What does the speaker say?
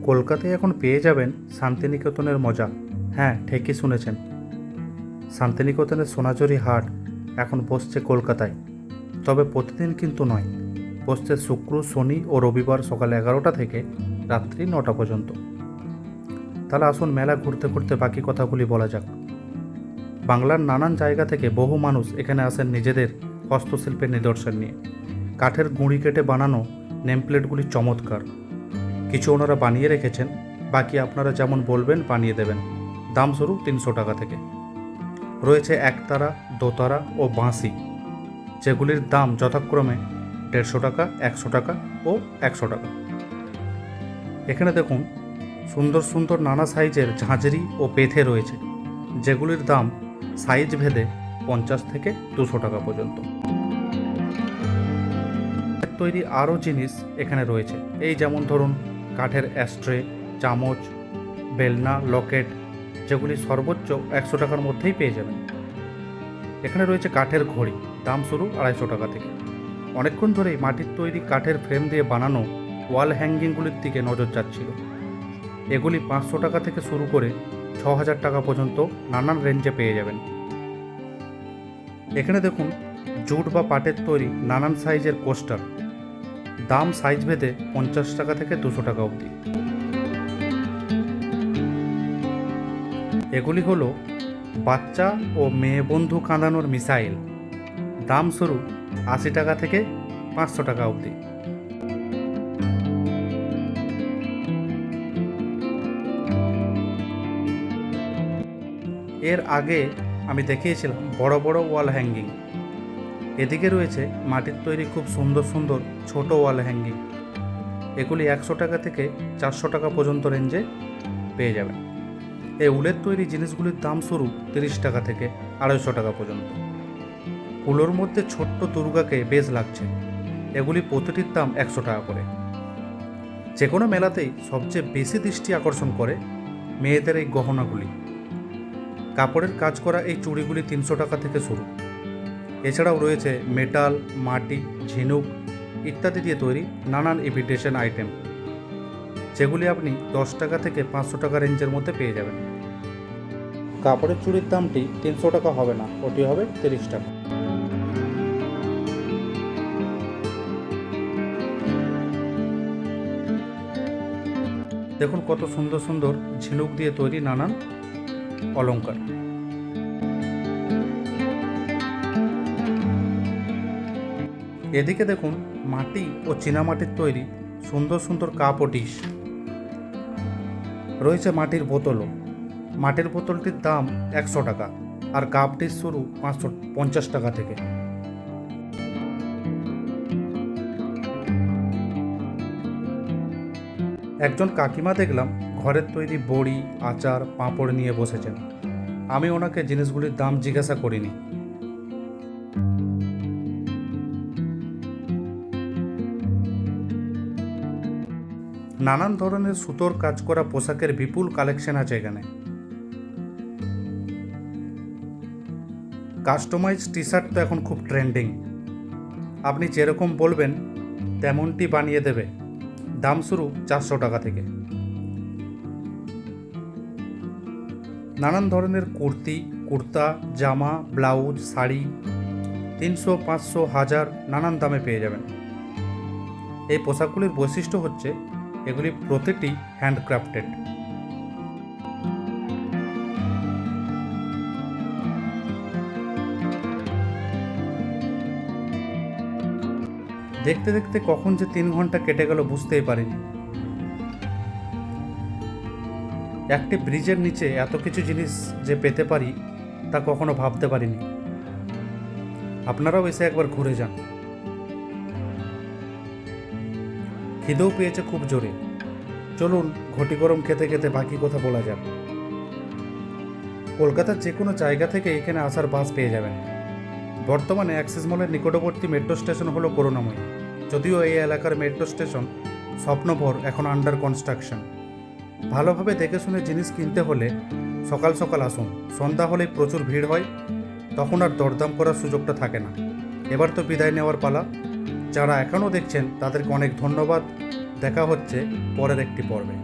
কলকাতায় এখন পেয়ে যাবেন শান্তিনিকেতনের মজা। হ্যাঁ, ঠিকই শুনেছেন, শান্তিনিকেতনের সোনাঝুরি হাট এখন বসছে কলকাতায়। তবে প্রতিদিন কিন্তু নয়, বসছে শুক্র, শনি ও রবিবার সকাল 11টা থেকে রাত্রি 9টা পর্যন্ত। তাহলে আসুন মেলা ঘুরতে ঘুরতে বাকি কথাগুলি বলা যাক। বাংলার নানান জায়গা থেকে বহু মানুষ এখানে আসেন নিজেদের হস্তশিল্পের নিদর্শন নিয়ে। কাঠের গুঁড়ি কেটে বানানো নেমপ্লেটগুলি চমৎকার, কিছু ওনারা বানিয়ে রেখেছেন, বাকি আপনারা যেমন বলবেন বানিয়ে দেবেন। দাম শুরু 300 টাকা থেকে। রয়েছে একতারা, দোতারা ও বাঁশি, যেগুলির দাম যথাক্রমে 150 টাকা, 100 টাকা ও 100 টাকা। এখানে দেখুন সুন্দর সুন্দর নানা সাইজের ঝাঁঝরি ও পেথে রয়েছে, যেগুলির দাম সাইজ ভেদে 50 থেকে 200 টাকা পর্যন্ত। তৈরি আরও জিনিস এখানে রয়েছে, এই যেমন ধরুন কাঠের অ্যাস্ট্রে, চামচ, বেলনা, লকেট, যেগুলি সর্বোচ্চ 100 টাকার মধ্যেই পেয়ে যাবেন। এখানে রয়েছে কাঠের ঘড়ি, দাম শুরু 250 টাকা থেকে। অনেকক্ষণ ধরেই মাটির তৈরি কাঠের ফ্রেম দিয়ে বানানো ওয়াল হ্যাঙ্গিংগুলির দিকে নজর যাচ্ছিল। এগুলি 500 টাকা থেকে শুরু করে 6000 টাকা পর্যন্ত নানান রেঞ্জে পেয়ে যাবেন। এখানে দেখুন জুট বা পাটের তৈরি নানান সাইজের কোস্টার, দাম সাইজ ভেদে 50 টাকা থেকে 200 টাকা অবধি। এগুলি হলো বাচ্চা ও মেয়ে বন্ধু কাঁদানোর মিসাইল, দাম শুরু 80 টাকা থেকে 500 টাকা অবধি। এর আগে আমি দেখিয়েছিলাম বড় বড় ওয়াল হ্যাঙ্গিং। এদিকে রয়েছে মাটির তৈরি খুব সুন্দর সুন্দর ছোট ওয়াল হ্যাঙ্গিং। এগুলি 100 টাকা থেকে 400 টাকা পর্যন্ত রেঞ্জে পেয়ে যাবেন। এই উলের তৈরি জিনিসগুলির দাম শুরু 30 টাকা থেকে 250 টাকা পর্যন্ত। কুলোর মধ্যে ছোট্ট দুর্গাকে বেশ লাগছে, এগুলি প্রতিটির দাম 100 টাকা করে। যে কোনো মেলাতেই সবচেয়ে বেশি দৃষ্টি আকর্ষণ করে মেয়েদের এই গহনাগুলি। কাপড়ের কাজ করা এই চুড়িগুলি 300 টাকা থেকে শুরু। এছাড়াও রয়েছে মেটাল, মাটি, ঝিনুক ইত্যাদি দিয়ে তৈরি নানান ইমিটেশন আইটেম, যেগুলি আপনি 10 টাকা থেকে 500 টাকা রেঞ্জের মধ্যে পেয়ে যাবেন। কাপড়ের চুড়ির দামটি 300 টাকা হবে না, ওটি হবে 30 টাকা। দেখুন কত সুন্দর সুন্দর ঝিনুক দিয়ে তৈরি নানান অলংকার। এদিকে দেখুন মাটি ও চীনামাটির তৈরি সুন্দর সুন্দর কাপ ও ডিশ। রয়েছে মাটির বোতলও, মাটির বোতলটির দাম 100 টাকা আর কাপ ডিশ শুরু 550 টাকা থেকে। একজন কাকিমা দেখলাম ঘরের তৈরি বড়ি, আচার, পাঁপড় নিয়ে বসেছেন। আমি ওনাকে জিনিসগুলির দাম জিজ্ঞাসা করিনি। নানান ধরনের সুতোর কাজ করা পোশাকের বিপুল কালেকশন আছে এখানে। কাস্টমাইজ টি শার্ট তো এখন খুব ট্রেন্ডিং, আপনি যেরকম বলবেন তেমনটি বানিয়ে দেবে, দাম শুরু 400 টাকা থেকে। নানান ধরনের কুর্তি, কুর্তা, জামা, ব্লাউজ, শাড়ি 300, 500, 1000 নানান দামে পেয়ে যাবেন। এই পোশাকগুলির বৈশিষ্ট্য হচ্ছে এগুলি প্রতিটি হ্যান্ডক্রাফটেড। দেখতে দেখতে কখন যে 3 ঘন্টা কেটে গেল বুঝতেই পারিনি। একটি ব্রিজের নিচে এত কিছু জিনিস যে পেতে পারি তা কখনো ভাবতে পারিনি। আপনারাও এসে একবার ঘুরে যান। খিদেও পেয়েছে খুব জোরে, চলুন ঘটি গরম খেতে খেতে বাকি কথা বলা যাক। কলকাতার যে কোনো জায়গা থেকে এখানে আসার বাস পেয়ে যাবেন। বর্তমানে অ্যাক্সিস মলের নিকটবর্তী মেট্রো স্টেশন হলো করুণাময়ী। যদিও এই এলাকার মেট্রো স্টেশন স্বপ্নভর এখন আন্ডার কনস্ট্রাকশন। ভালোভাবে দেখে শুনে জিনিস কিনতে হলে সকাল সকাল আসুন, সন্ধ্যা হলেই প্রচুর ভিড় হয়, তখন আর দরদাম করার সুযোগটা থাকে না। এবার তো বিদায় নেওয়ার পালা। যারা এখনও দেখছেন তাদেরকে অনেক ধন্যবাদ। দেখা হচ্ছে পরের একটি পর্বে।